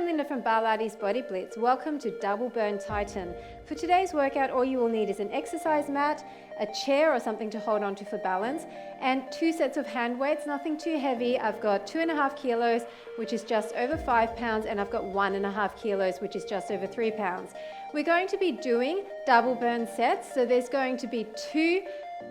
I'm Linda from Barlates Body Blitz. Welcome to Double Burn Titan. For today's workout, all you will need is an exercise mat, a chair or something to hold onto for balance, and 2 sets of hand weights, nothing too heavy. I've got 2.5 kilos, which is just over 5 pounds, and I've got 1.5 kilos, which is just over 3 pounds. We're going to be doing double burn sets, so there's going to be 2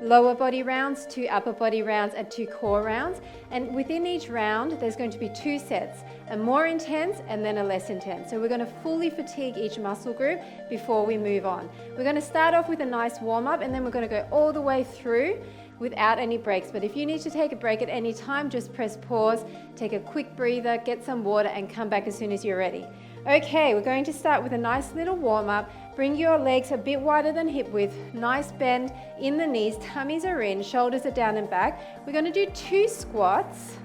lower body rounds, 2 upper body rounds, and 2 core rounds. And within each round, there's going to be 2 sets, a more intense and then a less intense. So we're going to fully fatigue each muscle group before we move on. We're going to start off with a nice warm up, and then we're going to go all the way through without any breaks. But if you need to take a break at any time, just press pause, take a quick breather, get some water, and come back as soon as you're ready. Okay, we're going to start with a nice little warm up. Bring your legs a bit wider than hip width, nice bend in the knees, tummies are in, shoulders are down and back. We're going to do 2 squats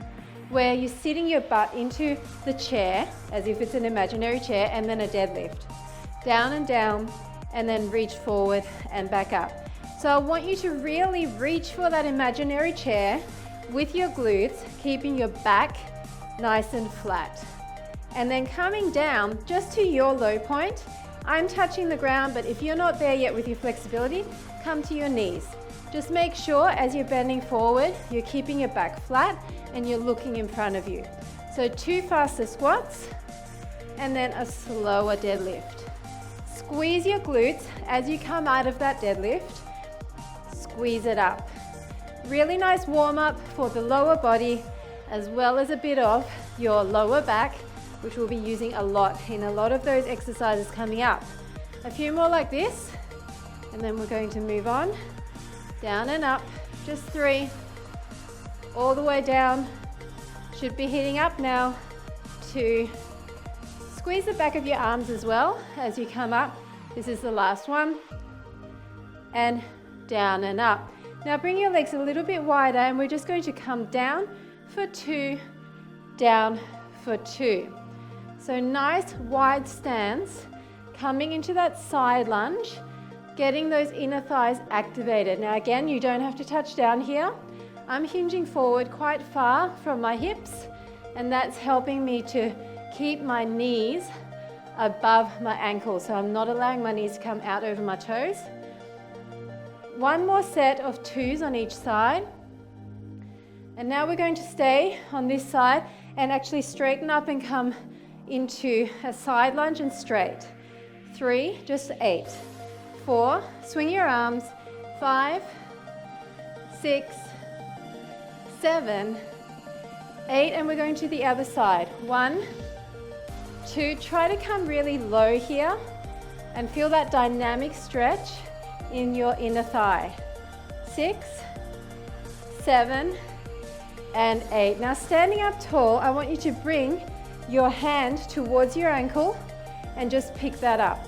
where you're sitting your butt into the chair as if it's an imaginary chair, and then a deadlift. Down and down, and then reach forward and back up. So I want you to really reach for that imaginary chair with your glutes, keeping your back nice and flat. And then coming down just to your low point. I'm touching the ground, but if you're not there yet with your flexibility, come to your knees. Just make sure as you're bending forward, you're keeping your back flat and you're looking in front of you. So 2 faster squats and then a slower deadlift. Squeeze your glutes as you come out of that deadlift. Squeeze it up. Really nice warm up for the lower body as well as a bit of your lower back, which we'll be using a lot in a lot of those exercises coming up. A few more like this, and then we're going to move on. Down and up, just 3. All the way down, should be hitting up now. 2. Squeeze the back of your arms as well as you come up. This is the last one. And down and up. Now bring your legs a little bit wider, and we're just going to come down for 2, down for 2. So nice wide stance, coming into that side lunge, getting those inner thighs activated. Now again, you don't have to touch down here. I'm hinging forward quite far from my hips, and that's helping me to keep my knees above my ankles. So I'm not allowing my knees to come out over my toes. 1 more set of 2s on each side. And now we're going to stay on this side and actually straighten up and come into a side lunge and straight. 3, just 8. 4, swing your arms. 5, 6, 7, 8, and we're going to the other side. 1, 2, try to come really low here and feel that dynamic stretch in your inner thigh. 6, 7, and 8. Now standing up tall, I want you to bring your hand towards your ankle and just pick that up.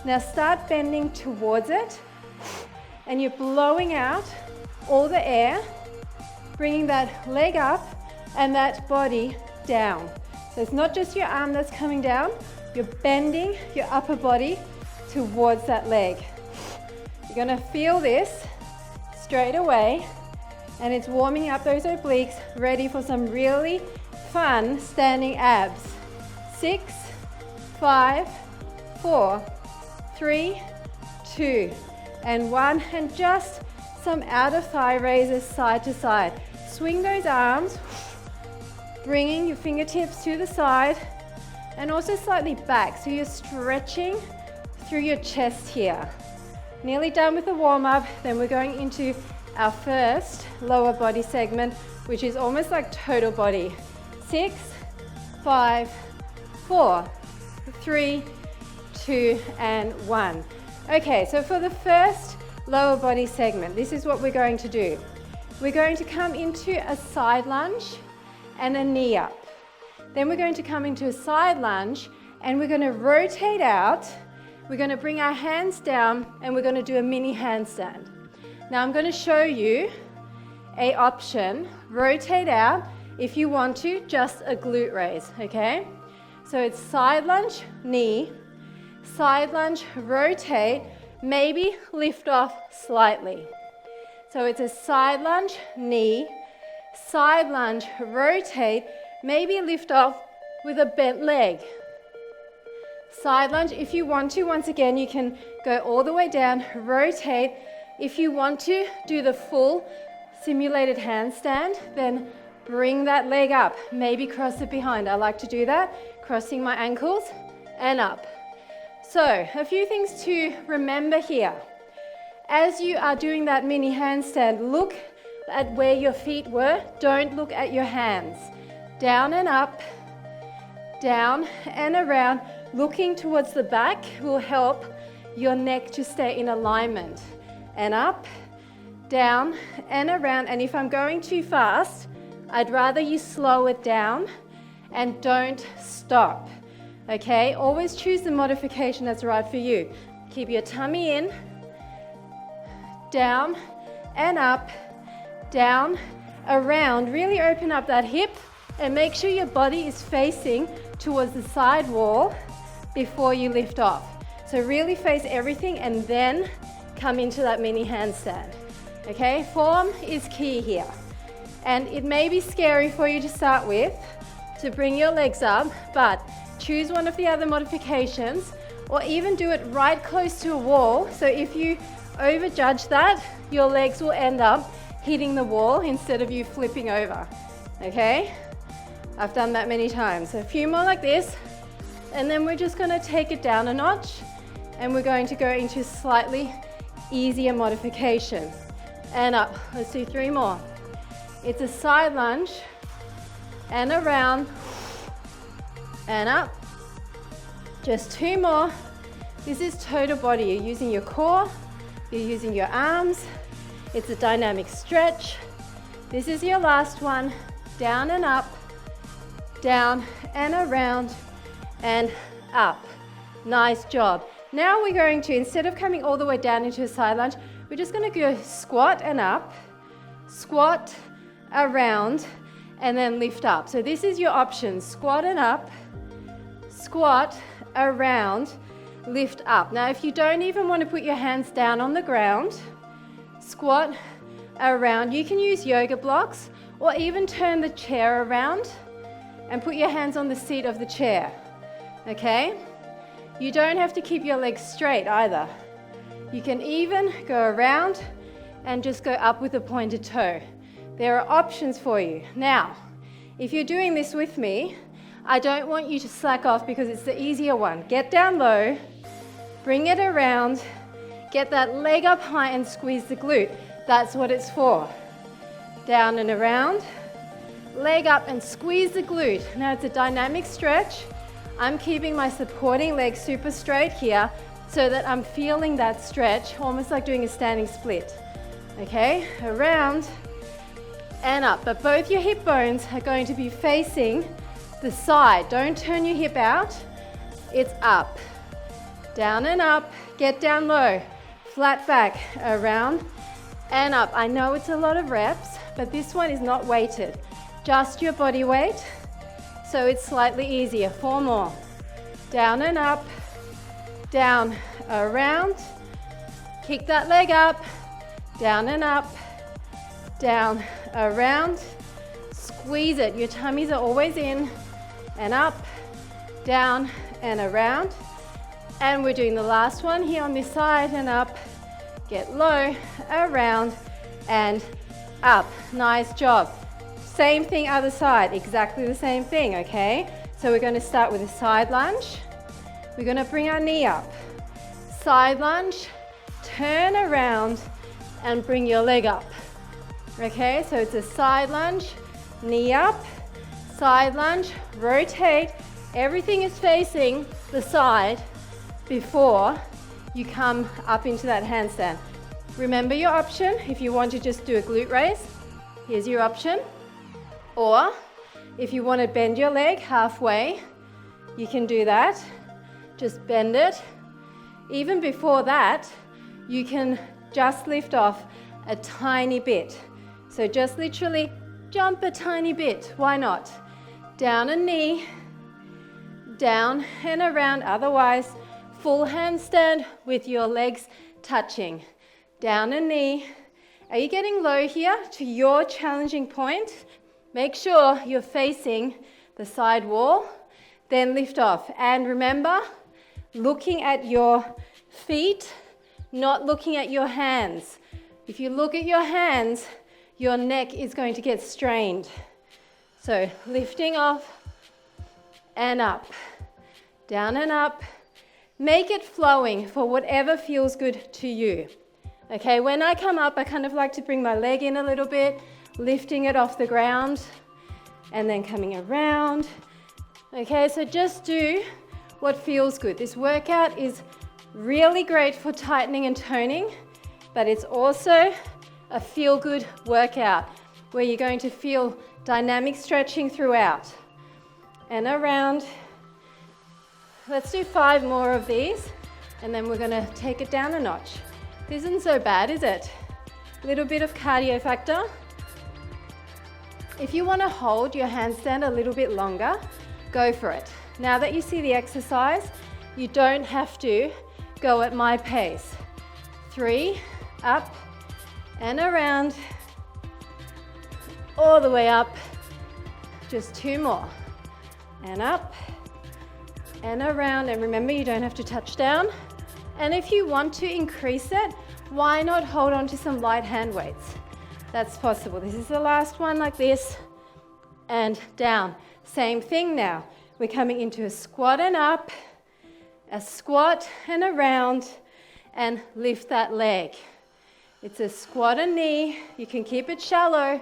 Now start bending towards it, and you're blowing out all the air, bringing that leg up and that body down. So it's not just your arm that's coming down, you're bending your upper body towards that leg. You're going to feel this straight away, and it's warming up those obliques, ready for some really fun standing abs. 6, 5, 4, 3, 2, and 1, and just some outer thigh raises side to side. Swing those arms, bringing your fingertips to the side and also slightly back, so you're stretching through your chest here. Nearly done with the warm-up, then we're going into our first lower body segment, which is almost like total body. 6, 5, 4, 3, 2, and 1. Okay, so for the first lower body segment, this is what we're going to do. We're going to come into a side lunge and a knee up. Then we're going to come into a side lunge, and we're going to rotate out. We're going to bring our hands down, and we're going to do a mini handstand. Now I'm going to show you an option, rotate out. If you want to, just a glute raise, okay? So it's side lunge, knee, side lunge, rotate, maybe lift off slightly. So it's a side lunge, knee, side lunge, rotate, maybe lift off with a bent leg. Side lunge. If you want to, once again, you can go all the way down, rotate. If you want to do the full simulated handstand, then bring that leg up, maybe cross it behind. I like to do that, crossing my ankles and up. So, a few things to remember here. As you are doing that mini handstand, look at where your feet were. Don't look at your hands. Down and up, down and around. Looking towards the back will help your neck to stay in alignment. And up, down and around. And if I'm going too fast, I'd rather you slow it down and don't stop. Okay, always choose the modification that's right for you. Keep your tummy in, down and up, down, around. Really open up that hip and make sure your body is facing towards the side wall before you lift off. So really face everything and then come into that mini handstand. Okay, form is key here. And it may be scary for you to start with, to bring your legs up, but choose one of the other modifications or even do it right close to a wall. So if you overjudge that, your legs will end up hitting the wall instead of you flipping over. Okay? I've done that many times. So a few more like this, and then we're just going to take it down a notch, and we're going to go into slightly easier modification. And up. Let's do 3 more. It's a side lunge, and around, and up. Just 2 more. This is total body. You're using your core, you're using your arms. It's a dynamic stretch. This is your last one. Down and up, down and around, and up. Nice job. Now we're going to, instead of coming all the way down into a side lunge, we're just going to go squat and up, squat, around, and then lift up. So this is your option: squat and up, squat, around, lift up. Now if you don't even want to put your hands down on the ground, squat, around, you can use yoga blocks or even turn the chair around and put your hands on the seat of the chair. Okay? You don't have to keep your legs straight either. You can even go around and just go up with a pointed toe. There are options for you. Now, if you're doing this with me, I don't want you to slack off because it's the easier one. Get down low, bring it around, get that leg up high and squeeze the glute. That's what it's for. Down and around, leg up and squeeze the glute. Now it's a dynamic stretch. I'm keeping my supporting leg super straight here so that I'm feeling that stretch, almost like doing a standing split. Okay, around and up. But both your hip bones are going to be facing the side. Don't turn your hip out. It's up, down and up. Get down low, flat back, around and up. I know it's a lot of reps, but this one is not weighted, just your body weight. So it's slightly easier. 4 more. Down and up, down, around. Kick that leg up, down and up, down, around. Squeeze it. Your tummies are always in and up, down and around. And we're doing the last one here on this side, and up, get low, around and up. Nice job. Same thing other side, exactly the same thing, okay? So we're going to start with a side lunge. We're going to bring our knee up. Side lunge, turn around and bring your leg up. Okay, so it's a side lunge, knee up, side lunge, rotate. Everything is facing the side before you come up into that handstand. Remember your option. If you want to just do a glute raise, here's your option. Or if you want to bend your leg halfway, you can do that. Just bend it. Even before that, you can just lift off a tiny bit. So just literally jump a tiny bit. Why not? Down a knee, down and around. Otherwise, full handstand with your legs touching. Down a knee. Are you getting low here to your challenging point? Make sure you're facing the side wall, then lift off. And remember, looking at your feet, not looking at your hands. If you look at your hands, your neck is going to get strained. So lifting off and up, down and up. Make it flowing for whatever feels good to you. Okay, when I come up, I kind of like to bring my leg in a little bit, lifting it off the ground, and then coming around. Okay, so just do what feels good. This workout is really great for tightening and toning, but it's also a feel-good workout where you're going to feel dynamic stretching throughout. And around. Let's do 5 more of these, and then we're gonna take it down a notch. This isn't so bad, is it? A little bit of cardio factor. If you wanna hold your handstand a little bit longer, go for it. Now that you see the exercise, you don't have to go at my pace. 3, up and around, all the way up. Just 2 more. And up and around, and remember, you don't have to touch down. And if you want to increase it, why not hold on to some light hand weights? That's possible. This is the last one, like this, and down. Same thing now. We're coming into a squat and up, a squat and around, and lift that leg. It's a squat and knee. You can keep it shallow,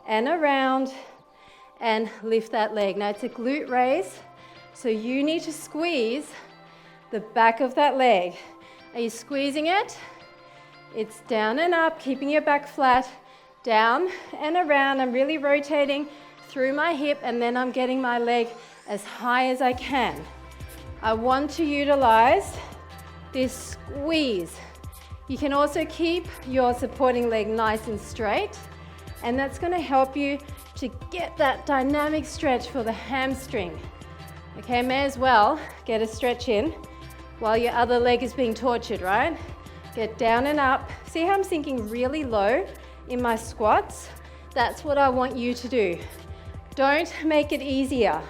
and around, and lift that leg. Now it's a glute raise, so you need to squeeze the back of that leg. Are you squeezing it? It's down and up, keeping your back flat, down and around. I'm really rotating through my hip, and then I'm getting my leg as high as I can. I want to utilize this squeeze. You can also keep your supporting leg nice and straight, and that's going to help you to get that dynamic stretch for the hamstring. Okay, may as well get a stretch in while your other leg is being tortured, right? Get down and up. See how I'm sinking really low in my squats? That's what I want you to do. Don't make it easier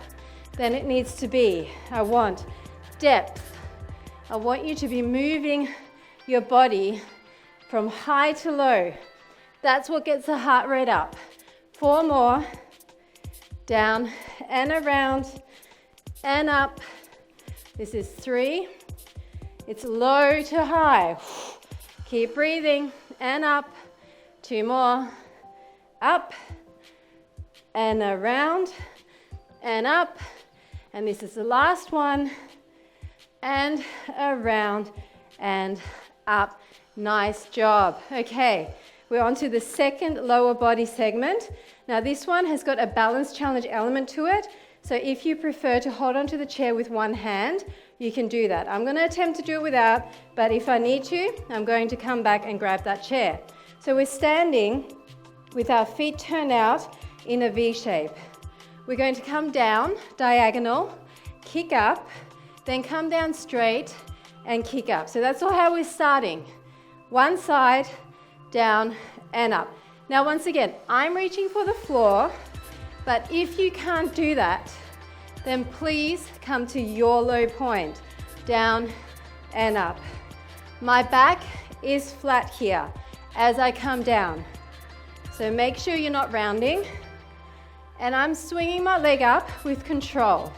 than it needs to be. I want depth. I want you to be moving your body from high to low. That's what gets the heart rate up. 4 more. Down and around and up. This is 3. It's low to high. Keep breathing and up. 2 more. Up and around and up. And this is the last one. And around and up. Nice job. Okay, we're on to the second lower body segment. Now this one has got a balance challenge element to it. So if you prefer to hold onto the chair with one hand, you can do that. I'm going to attempt to do it without, but if I need to, I'm going to come back and grab that chair. So we're standing with our feet turned out in a V shape. We're going to come down diagonal, kick up, then come down straight and kick up. So that's all how we're starting. One side, down and up. Now once again, I'm reaching for the floor, but if you can't do that, then please come to your low point, down and up. My back is flat here as I come down. So make sure you're not rounding. And I'm swinging my leg up with control.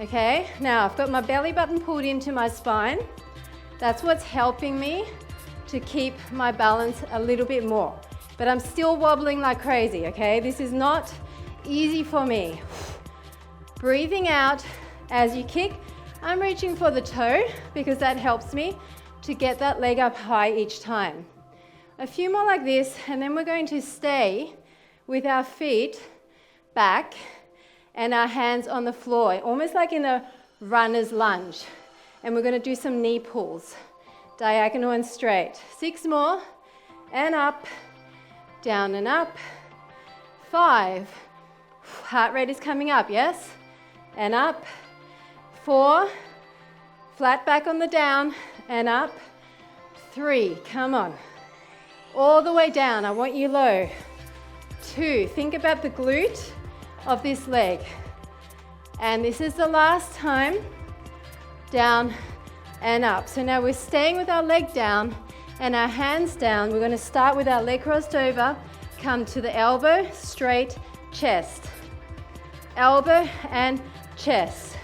Okay, now I've got my belly button pulled into my spine. That's what's helping me to keep my balance a little bit more. But I'm still wobbling like crazy, okay? This is not easy for me. Breathing out as you kick. I'm reaching for the toe because that helps me to get that leg up high each time. A few more like this, and then we're going to stay with our feet back and our hands on the floor, almost like in a runner's lunge. And we're going to do some knee pulls, diagonal and straight. 6 more, and up, down and up. 5, heart rate is coming up, yes? And up. 4, flat back on the down, and up. 3, come on. All the way down, I want you low. 2, think about the glute of this leg. And this is the last time. Down and up. So now we're staying with our leg down and our hands down. We're going to start with our leg crossed over, come to the elbow, straight, chest. Elbow and chest.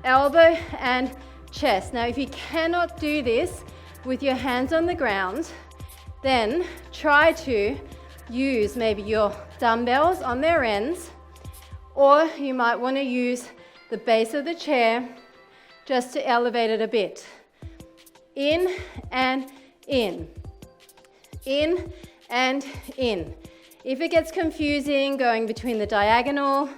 Elbow and chest. Now if you cannot do this with your hands on the ground, then try to use maybe your dumbbells on their ends, or you might want to use the base of the chair just to elevate it a bit. In and in. In and in. If it gets confusing going between the diagonal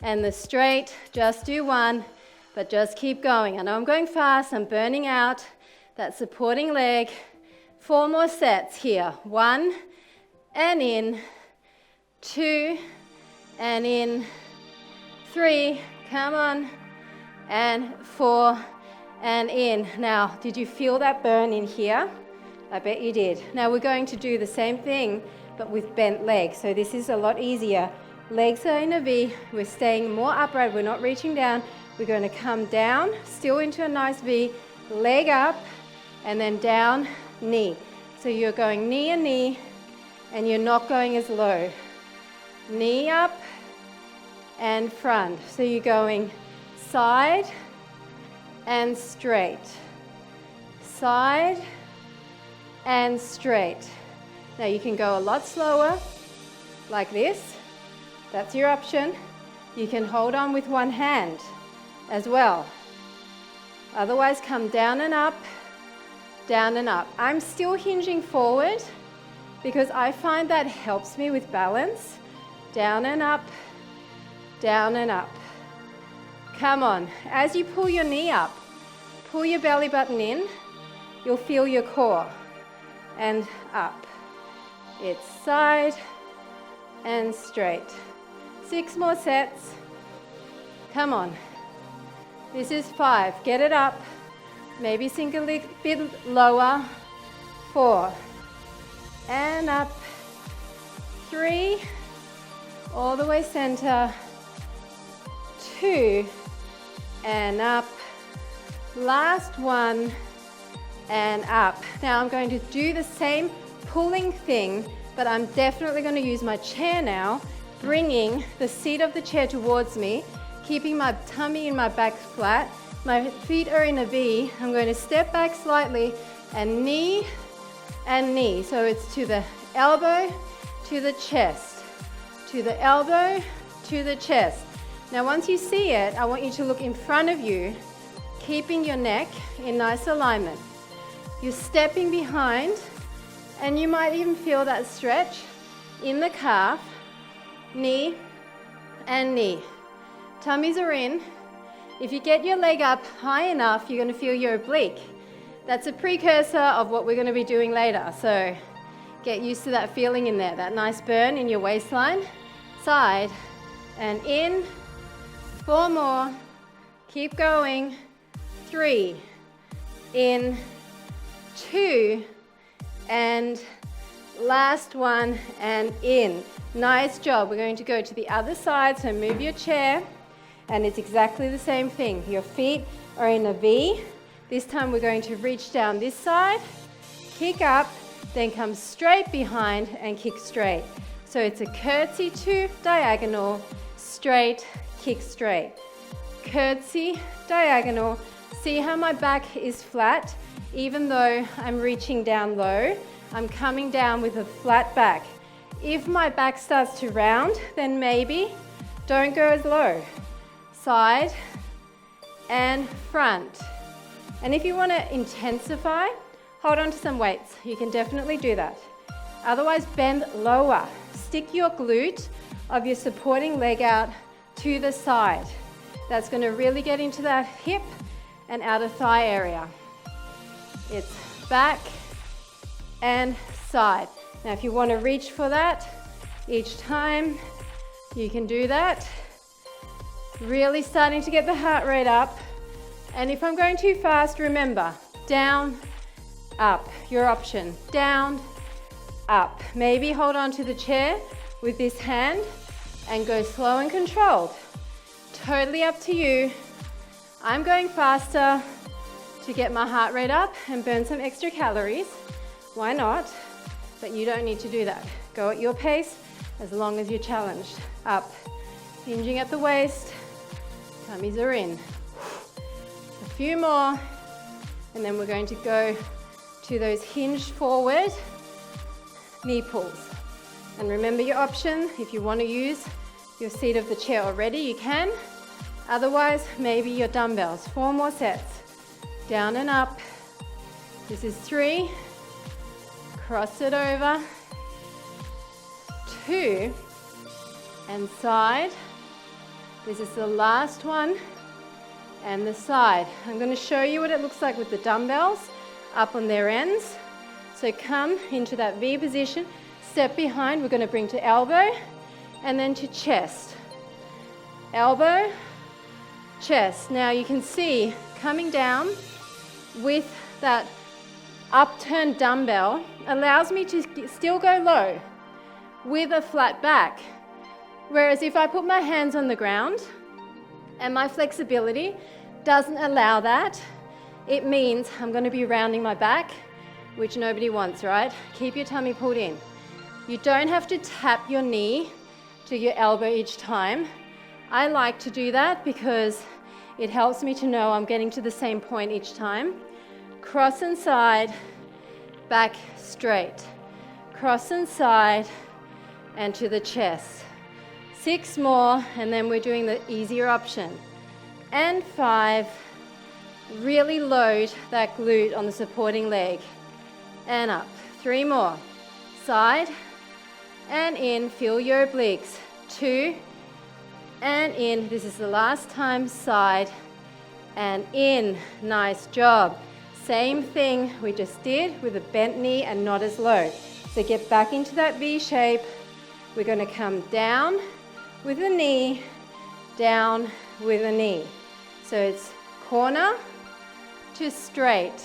and the straight, just do one, but just keep going. I know I'm going fast, I'm burning out that supporting leg. 4 more sets here. 1 and in, 2 and in, 3, come on, and 4 and in. Now, did you feel that burn in here? I bet you did. Now we're going to do the same thing, but with bent legs. So this is a lot easier. Legs are in a V, we're staying more upright, we're not reaching down. We're going to come down, still into a nice V, leg up, and then down, knee. So you're going knee and knee, and you're not going as low. Knee up and front. So you're going side and straight. Side and straight. Now you can go a lot slower, like this. That's your option. You can hold on with one hand as well. Otherwise, come down and up, down and up. I'm still hinging forward because I find that helps me with balance. Down and up, down and up. Come on. As you pull your knee up, pull your belly button in, you'll feel your core. And up. It's side and straight. 6 more sets. Come on. This is 5. Get it up. Maybe sink a little bit lower. 4. And up. 3. All the way center. 2. And up. Last one. And up. Now I'm going to do the same pulling thing, but I'm definitely going to use my chair now, bringing the seat of the chair towards me, keeping my tummy and my back flat. My feet are in a V. I'm going to step back slightly and knee and knee. So it's to the elbow, to the chest, to the elbow, to the chest. Now once you see it, I want you to look in front of you, keeping your neck in nice alignment. You're stepping behind, and you might even feel that stretch in the calf, knee and knee. Tummies are in. If you get your leg up high enough, you're going to feel your oblique. That's a precursor of what we're going to be doing later. So get used to that feeling in there, that nice burn in your waistline. Side and in. 4 more. Keep going. 3. In. 2, and last one, and in. Nice job. We're going to go to the other side, so move your chair, and it's exactly the same thing. Your feet are in a V. This time we're going to reach down this side, kick up, then come straight behind and kick straight. So it's a curtsy to diagonal, straight, kick straight. Curtsy, diagonal. See how my back is flat? Even though I'm reaching down low, I'm coming down with a flat back. If my back starts to round, then maybe don't go as low. Side and front. And if you want to intensify, hold on to some weights. You can definitely do that. Otherwise, bend lower. Stick your glute of your supporting leg out to the side. That's going to really get into that hip and outer thigh area. It's back and side. Now if you want to reach for that each time, you can do that. Really starting to get the heart rate up. And if I'm going too fast, remember, down, up, your option. Down, up. Maybe hold on to the chair with this hand and go slow and controlled. Totally up to you. I'm going faster. to get my heart rate up and burn some extra calories. Why not? But you don't need to do that. Go at your pace as long as you're challenged. Up, hinging at the waist, tummies are in. A few more, and then we're going to go to those hinged forward knee pulls. And remember your option, if you want to use your seat of the chair already, you can. Otherwise, maybe your dumbbells. 4 more sets. Down and up. This is 3. Cross it over. 2. And side. This is the last one. And the side. I'm going to show you what it looks like with the dumbbells up on their ends. So come into that V position. Step behind. We're going to bring to elbow and then to chest. Elbow, chest. Now you can see coming down with that upturned dumbbell allows me to still go low with a flat back. Whereas if I put my hands on the ground and my flexibility doesn't allow that, it means I'm going to be rounding my back, which nobody wants, right? Keep your tummy pulled in. You don't have to tap your knee to your elbow each time. I like to do that because it helps me to know I'm getting to the same point each time. Cross and side, back straight. Cross and side, and to the chest. 6 more, and then we're doing the easier option. And 5, really load that glute on the supporting leg. And up. 3 more. Side, and in, feel your obliques. 2, and in. This is the last time, side, and in. Nice job. Same thing we just did with a bent knee and not as low. So get back into that V shape. We're going to come down with a knee, down with a knee. So it's corner to straight.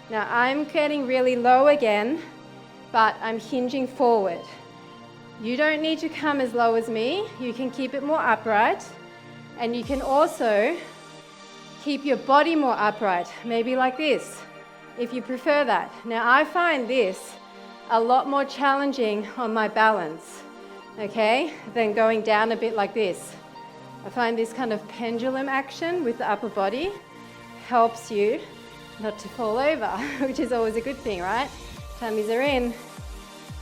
Now I'm getting really low again, but I'm hinging forward. You don't need to come as low as me. You can keep it more upright, and you can also keep your body more upright, maybe like this, if you prefer that. Now I find this a lot more challenging on my balance, okay, than going down a bit like this. I find this kind of pendulum action with the upper body helps you not to fall over, which is always a good thing, right? Tummies are in,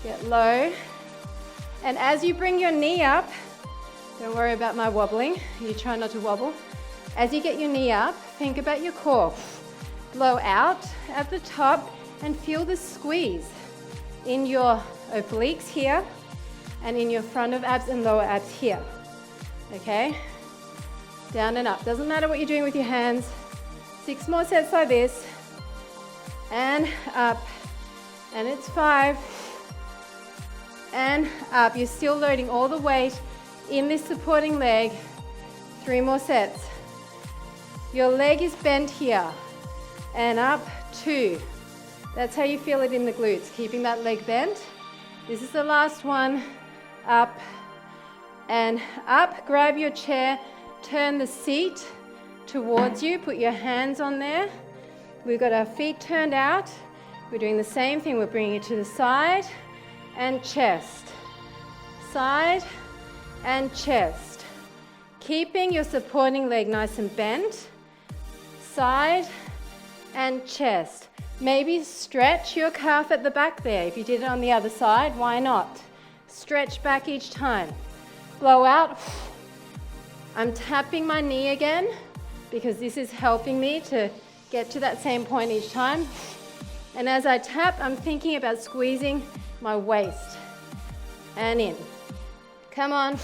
get low. And as you bring your knee up, don't worry about my wobbling, you try not to wobble. As you get your knee up, think about your core. Blow out at the top and feel the squeeze in your obliques here and in your front of abs and lower abs here. Okay? Down and up. Doesn't matter what you're doing with your hands. 6 more sets like this. And up. And it's 5. And up. You're still loading all the weight in this supporting leg. 3 more sets. Your leg is bent here. And up, 2. That's how you feel it in the glutes, keeping that leg bent. This is the last one. Up and up. Grab your chair, turn the seat towards you, put your hands on there. We've got our feet turned out. We're doing the same thing. We're bringing it to the side and chest. Side and chest. Keeping your supporting leg nice and bent. Side and chest. Maybe stretch your calf at the back there. If you did it on the other side, why not? Stretch back each time. Blow out. I'm tapping my knee again because this is helping me to get to that same point each time. And as I tap, I'm thinking about squeezing my waist. And in. Come on.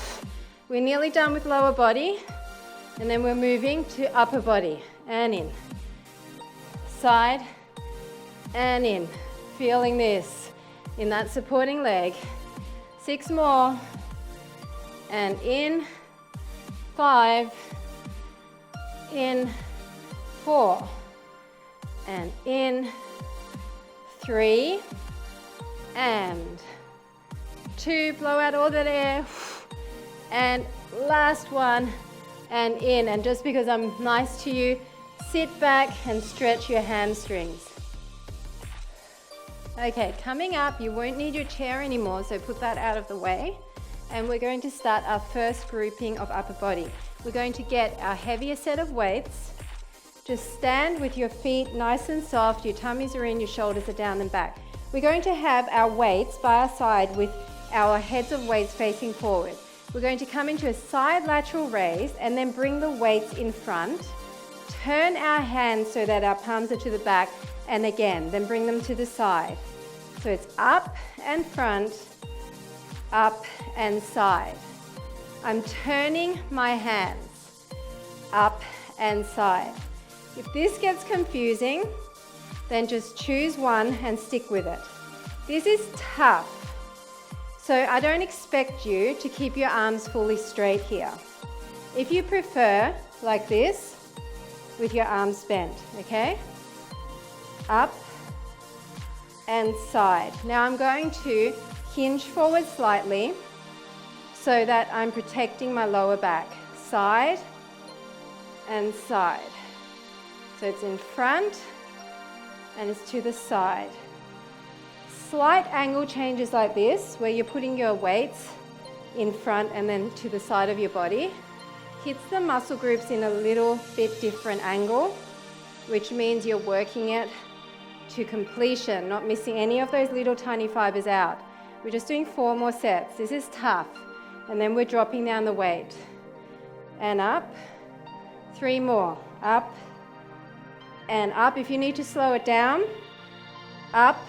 We're nearly done with lower body. And then we're moving to upper body. And in. Side and in. Feeling this in that supporting leg. 6 more. And in. 5. In. 4. And in. 3. And 2. Blow out all that air. And last one. And in. And just because I'm nice to you, Sit back and stretch your hamstrings. Okay, coming up, you won't need your chair anymore, so put that out of the way. And we're going to start our first grouping of upper body. We're going to get our heavier set of weights. Just stand with your feet nice and soft, your tummies are in, your shoulders are down and back. We're going to have our weights by our side with our heads of weights facing forward. We're going to come into a side lateral raise and then bring the weights in front. Turn our hands so that our palms are to the back, and again, then bring them to the side. So it's up and front, up and side. I'm turning my hands, up and side. If this gets confusing, then just choose one and stick with it. This is tough, so I don't expect you to keep your arms fully straight here. If you prefer, like this, with your arms bent, okay? Up and side. Now I'm going to hinge forward slightly so that I'm protecting my lower back. Side and side. So it's in front and it's to the side. Slight angle changes like this, where you're putting your weights in front and then to the side of your body, hits the muscle groups in a little bit different angle, which means you're working it to completion, not missing any of those little tiny fibers out. We're just doing 4 more sets. This is tough. And then we're dropping down the weight. And up. 3 more. Up and up. If you need to slow it down, up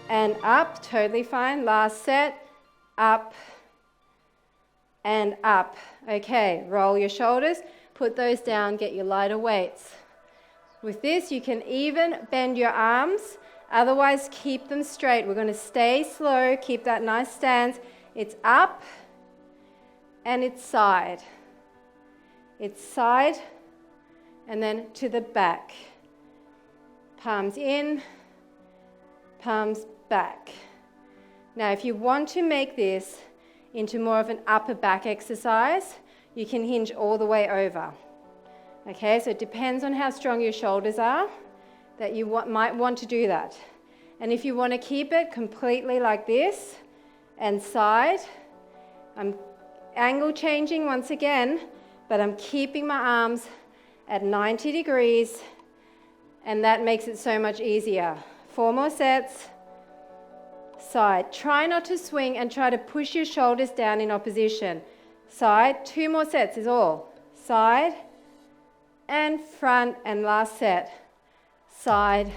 and up. Totally fine. Last set. Up and up. Okay, roll your shoulders, put those down, get your lighter weights. With this, you can even bend your arms, otherwise keep them straight. We're going to stay slow, keep that nice stance. It's up and it's side. It's side and then to the back. Palms in, palms back. Now, if you want to make this into more of an upper back exercise, you can hinge all the way over. Okay, so it depends on how strong your shoulders are that you might want to do that. And if you want to keep it completely like this and side, I'm angle changing once again, but I'm keeping my arms at 90 degrees, and that makes it so much easier. 4 more sets. Side. Try not to swing and try to push your shoulders down in opposition. Side. 2 more sets is all. Side and front, and last set. Side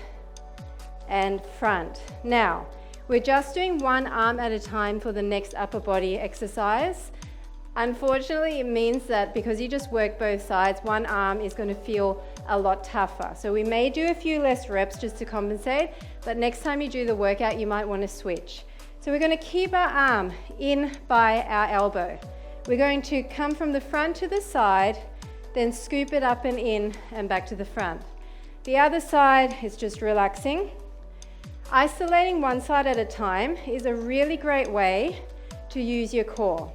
and front. Now, we're just doing 1 arm at a time for the next upper body exercise. Unfortunately, it means that because you just work both sides, 1 arm is going to feel a lot tougher. So we may do a few less reps just to compensate, but next time you do the workout, you might want to switch. So we're going to keep our arm in by our elbow. We're going to come from the front to the side, then scoop it up and in and back to the front. The other side is just relaxing. Isolating one side at a time is a really great way to use your core.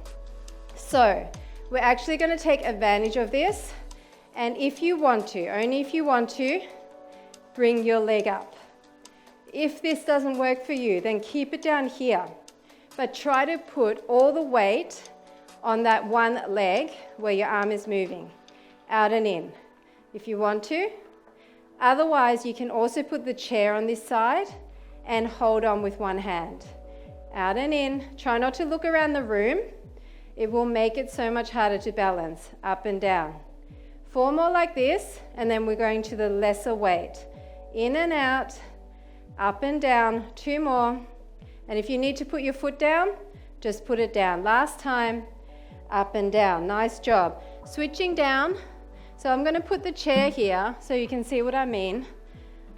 So we're actually going to take advantage of this, and if you want to, only if you want to, bring your leg up. If this doesn't work for you, then keep it down here, but try to put all the weight on that one leg where your arm is moving, out and in, if you want to. Otherwise, you can also put the chair on this side and hold on with one hand, out and in. Try not to look around the room. It will make it so much harder to balance, up and down. 4 more like this, and then we're going to the lesser weight. In and out, up and down. 2 more. And if you need to put your foot down, just put it down. Last time, up and down. Nice job. Switching down. So I'm going to put the chair here so you can see what I mean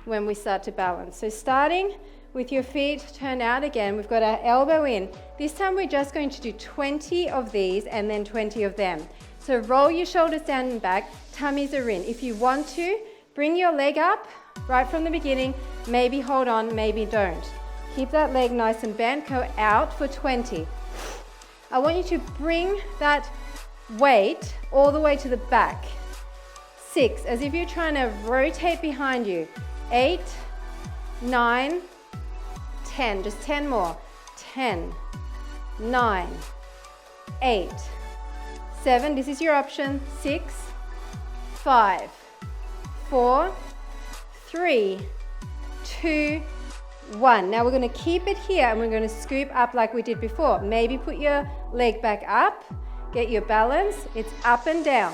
when we start to balance. So starting with your feet turned out again, we've got our elbow in. This time we're just going to do 20 of these and then 20 of them. So roll your shoulders down and back, tummies are in. If you want to, bring your leg up right from the beginning, maybe hold on, maybe don't. Keep that leg nice and bent, go out for 20. I want you to bring that weight all the way to the back. 6, as if you're trying to rotate behind you. 8, 9, 10, just 10 more. 10, 9, 8, 7, this is your option. 6, 5, 4, 3, 2, 1. Now we're going to keep it here and we're going to scoop up like we did before. Maybe put your leg back up, get your balance. It's up and down,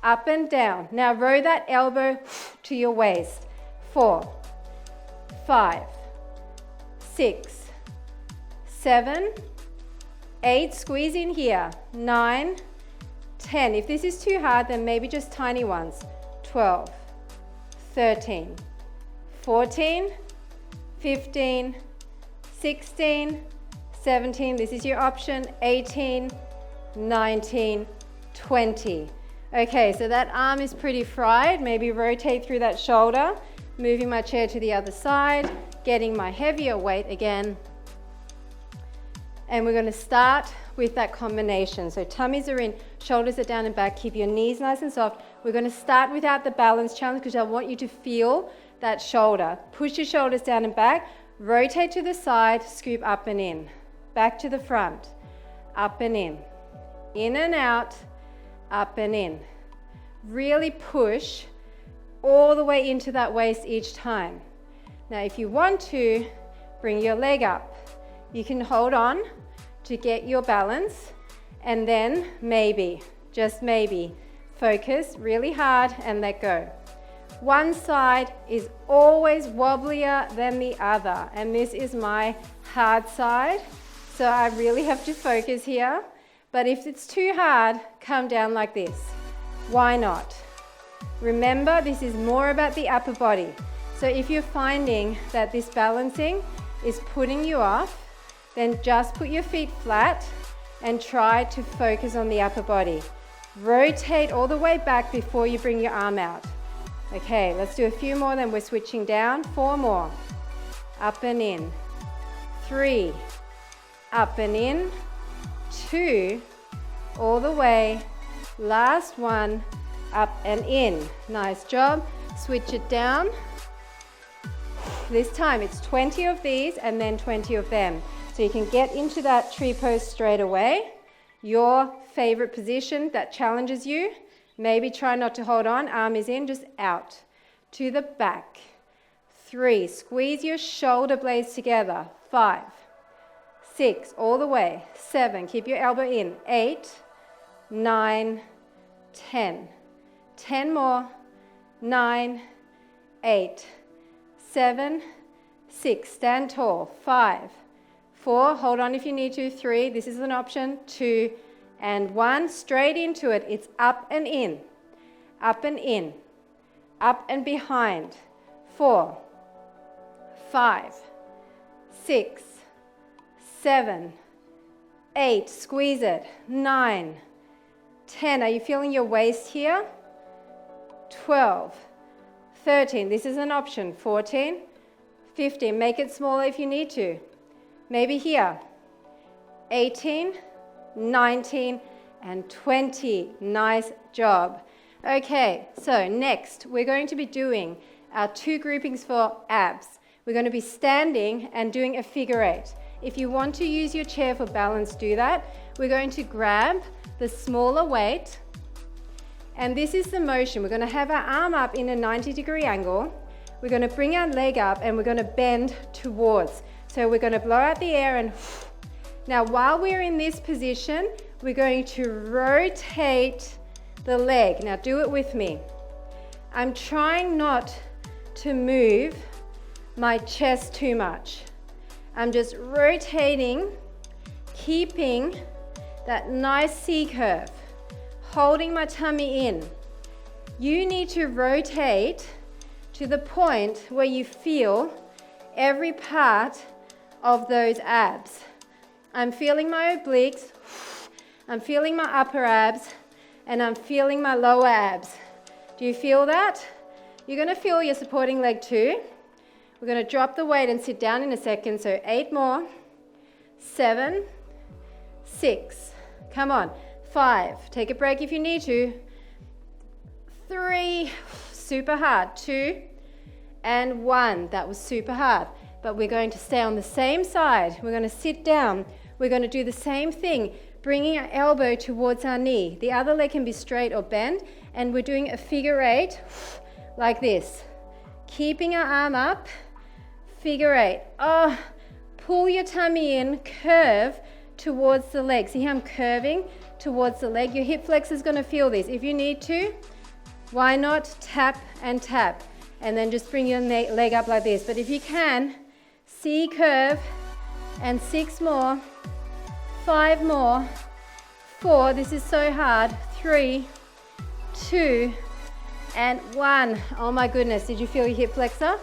up and down. Now row that elbow to your waist. 4, 5, 6, 7, 8, squeeze in here. 9, 10. If this is too hard, then maybe just tiny ones. 12, 13, 14, 15, 16, 17, this is your option. 18, 19, 20. Okay, so that arm is pretty fried. Maybe rotate through that shoulder, moving my chair to the other side, getting my heavier weight again. And we're going to start with that combination. So tummies are in, shoulders are down and back. Keep your knees nice and soft. We're going to start without the balance challenge because I want you to feel that shoulder. Push your shoulders down and back. Rotate to the side, scoop up and in. Back to the front, up and in and out, up and in. Really push all the way into that waist each time. Now if you want to, bring your leg up. You can hold on to get your balance and then maybe, just maybe, focus really hard and let go. One side is always wobblier than the other, and this is my hard side, so I really have to focus here. But if it's too hard, come down like this. Why not? Remember, this is more about the upper body. So if you're finding that this balancing is putting you off, then just put your feet flat and try to focus on the upper body. Rotate all the way back before you bring your arm out. Okay, let's do a few more, then we're switching down. 4 more. Up and in. 3. Up and in. 2. All the way. Last one. Up and in. Nice job. Switch it down. This time it's 20 of these and then 20 of them. So you can get into that tree pose straight away. Your favorite position that challenges you. Maybe try not to hold on. Arm is in, just out. To the back. 3. Squeeze your shoulder blades together. 5. 6. All the way. 7. Keep your elbow in. 8. 9. 10. 10 more. 9. 8. 7. 6. Stand tall. 5. 4, hold on if you need to. 3, this is an option. 2, and 1, straight into it. It's up and in, up and in, up and behind. 4, 5, 6, 7, 8, squeeze it. 9, 10, are you feeling your waist here? 12, 13, this is an option. 14, 15, make it smaller if you need to. Maybe here. 18, 19, and 20. Nice job. Okay, so next we're going to be doing our 2 groupings for abs. We're going to be standing and doing a figure 8. If you want to use your chair for balance, do that. We're going to grab the smaller weight, and this is the motion. We're going to have our arm up in a 90-degree angle. We're going to bring our leg up and we're going to bend towards. So we're going to blow out the air and now while we're in this position, we're going to rotate the leg. Now do it with me. I'm trying not to move my chest too much. I'm just rotating, keeping that nice C curve, holding my tummy in. You need to rotate to the point where you feel every part of those abs. I'm feeling my obliques, I'm feeling my upper abs, and I'm feeling my lower abs. Do you feel that? You're going to feel your supporting leg too. We're going to drop the weight and sit down in a second. So 8 more. 7, 6, come on. 5, take a break if you need to. 3, super hard, 2, and 1. That was super hard, but we're going to stay on the same side. We're going to sit down. We're going to do the same thing, bringing our elbow towards our knee. The other leg can be straight or bent, and we're doing a figure 8 like this. Keeping our arm up, figure 8. Oh, pull your tummy in, curve towards the leg. See how I'm curving towards the leg? Your hip flexor is going to feel this. If you need to, why not tap and tap, and then just bring your leg up like this. But if you can, C curve, and 6 more, 5 more, 4, this is so hard, 3, 2, and 1. Oh my goodness, did you feel your hip flexor?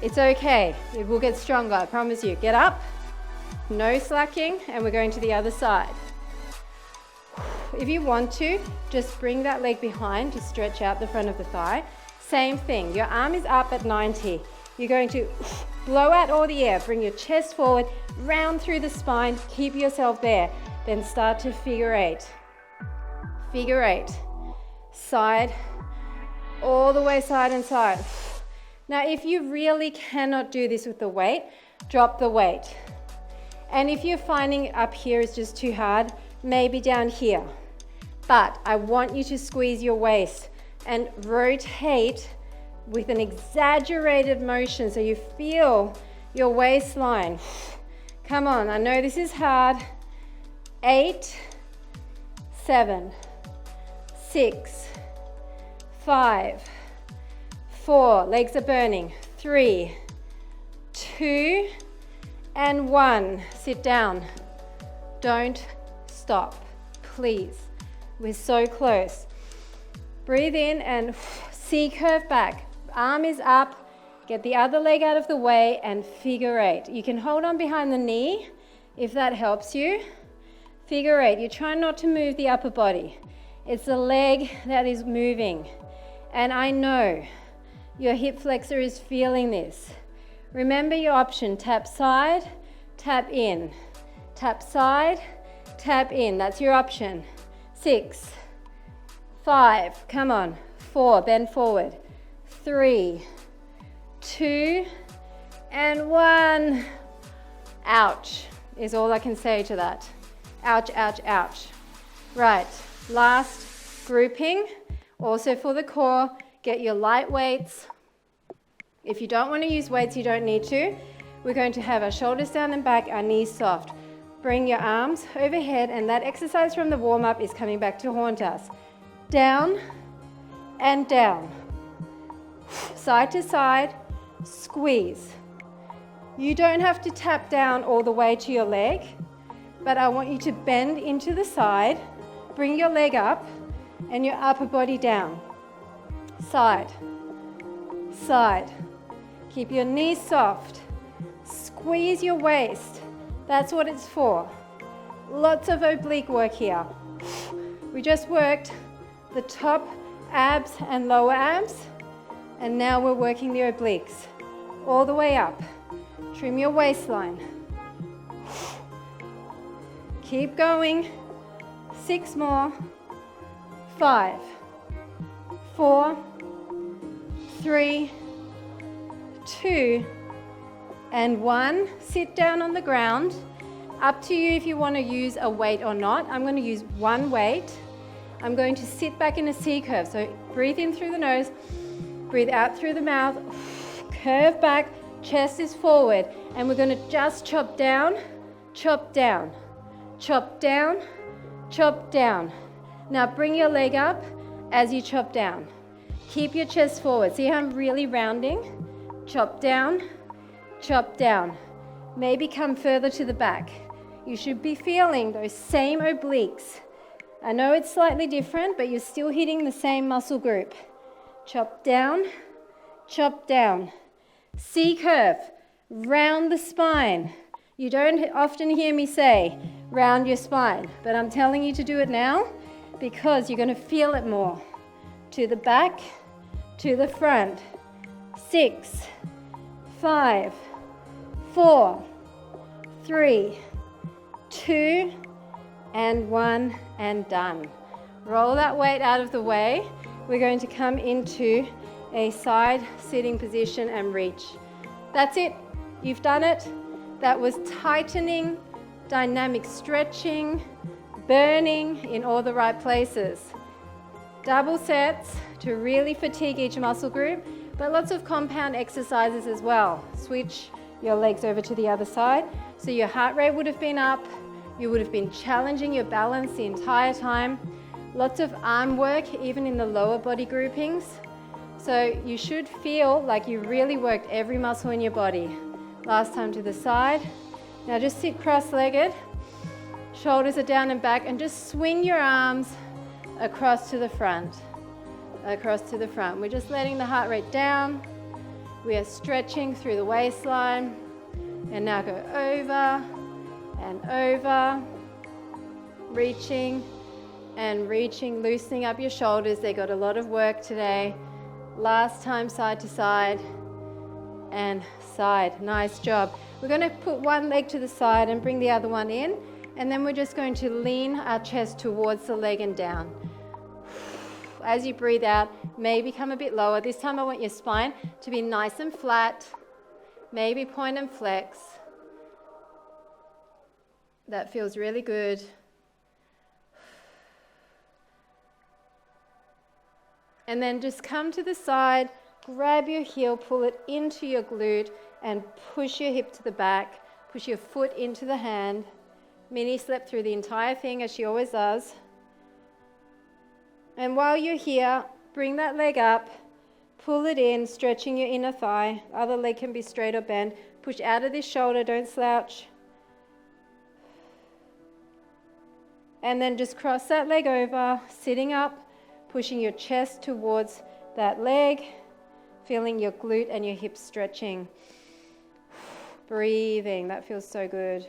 It's okay, it will get stronger, I promise you. Get up, no slacking, and we're going to the other side. If you want to, just bring that leg behind to stretch out the front of the thigh. Same thing, your arm is up at 90. You're going to blow out all the air, bring your chest forward, round through the spine, keep yourself there. Then start to figure 8. Figure 8. Side, all the way side and side. Now, if you really cannot do this with the weight, drop the weight. And if you're finding up here is just too hard, maybe down here. But I want you to squeeze your waist and rotate with an exaggerated motion so you feel your waistline. Come on, I know this is hard. 8, 7, 6, 5, 4, legs are burning, 3, 2, and 1. Sit down. Don't stop, please. We're so close. Breathe in and C curve back. Arm is up. Get the other leg out of the way and figure 8. You can hold on behind the knee if that helps you. Figure 8. You're trying not to move the upper body. It's the leg that is moving. And I know your hip flexor is feeling this. Remember your option. Tap side, tap in. Tap side, tap in. That's your option. 6, 5, come on. 4, bend forward. 3, 2, and 1. Ouch is all I can say to that. Ouch, ouch, ouch. Right, last grouping, also for the core, get your light weights. If you don't want to use weights, you don't need to. We're going to have our shoulders down and back, our knees soft. Bring your arms overhead, and that exercise from the warm-up is coming back to haunt us. Down and down. Side to side, squeeze. You don't have to tap down all the way to your leg, but I want you to bend into the side, bring your leg up, and your upper body down. Side, side. Keep your knees soft. Squeeze your waist. That's what it's for. Lots of oblique work here. We just worked the top abs and lower abs, and now we're working the obliques. All the way up. Trim your waistline. Keep going. 6 more. 5, 4, 3, 2, and 1. Sit down on the ground. Up to you if you want to use a weight or not. I'm going to use one weight. I'm going to sit back in a C curve. So breathe in through the nose, breathe out through the mouth, curve back, chest is forward, and we're going to just chop down, chop down, chop down, chop down. Now bring your leg up as you chop down. Keep your chest forward. See how I'm really rounding? Chop down, chop down. Maybe come further to the back. You should be feeling those same obliques. I know it's slightly different, but you're still hitting the same muscle group. Chop down, chop down. C curve, round the spine. You don't often hear me say, round your spine, but I'm telling you to do it now because you're going to feel it more. To the back, to the front. 6, 5, 4, 3, 2, and 1, and done. Roll that weight out of the way. we're going to come into a side sitting position and reach. That's it. You've done it. That was tightening, dynamic stretching, burning in all the right places. Double sets to really fatigue each muscle group, but lots of compound exercises as well. Switch your legs over to the other side. So your heart rate would have been up. You would have been challenging your balance the entire time. Lots of arm work, even in the lower body groupings. So you should feel like you really worked every muscle in your body. Last time to the side. Now just sit cross-legged. Shoulders are down and back, and just swing your arms across to the front. Across to the front. We're just letting the heart rate down. We are stretching through the waistline. And now go over and over. Reaching and reaching, loosening up your shoulders. They got a lot of work today. Last time side to side and side. Nice job. We're going to put one leg to the side and bring the other one in, and then we're just going to lean our chest towards the leg and down. As you breathe out, maybe come a bit lower. This time I want your spine to be nice and flat. Maybe point and flex. That feels really good. And then just come to the side, grab your heel, pull it into your glute, and push your hip to the back. Push your foot into the hand. Mini step through the entire thing, as she always does. And while you're here, bring that leg up, pull it in, stretching your inner thigh. Other leg can be straight or bent. Push out of this shoulder, don't slouch. And then just cross that leg over, sitting up, pushing your chest towards that leg, feeling your glute and your hips stretching. Breathing, that feels so good.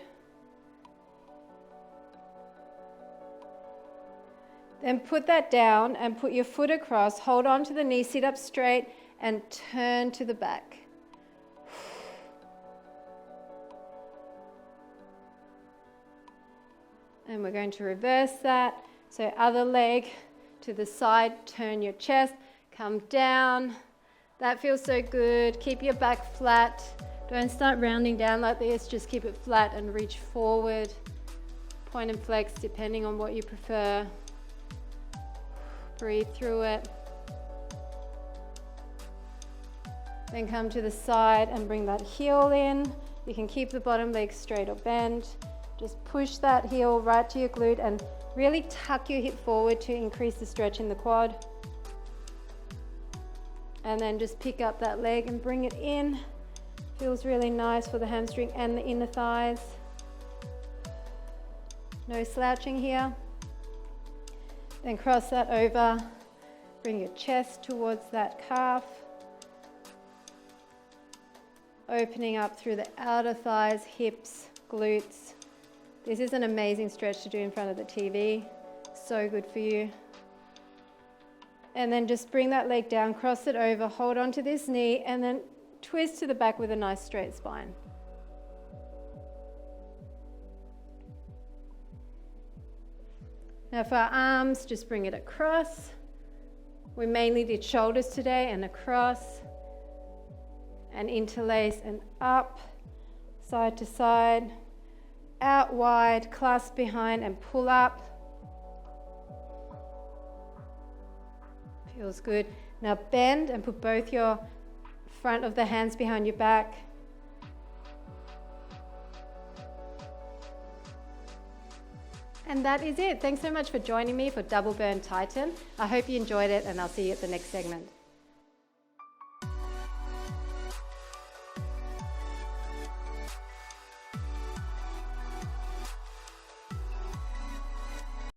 Then put that down and put your foot across, hold on to the knee, sit up straight and turn to the back. And we're going to reverse that. So other leg to the side, turn your chest, come down. That feels so good. Keep your back flat. Don't start rounding down like this, just keep it flat and reach forward. Point and flex depending on what you prefer. Breathe through it. Then come to the side and bring that heel in. You can keep the bottom leg straight or bent. Just push that heel right to your glute and really tuck your hip forward to increase the stretch in the quad. And then just pick up that leg and bring it in. Feels really nice for the hamstring and the inner thighs. No slouching here. Then cross that over. Bring your chest towards that calf. Opening up through the outer thighs, hips, glutes. This is an amazing stretch to do in front of the TV. So good for you. And then just bring that leg down, cross it over, hold on to this knee, and then twist to the back with a nice straight spine. Now for our arms, just bring it across. We mainly did shoulders today, and across, and interlace and up, side to side. Out wide, clasp behind and pull up. Feels good. Now bend and put both your front of the hands behind your back. And that is it. Thanks so much for joining me for Double Burn Tighten. I hope you enjoyed it, and I'll see you at the next segment.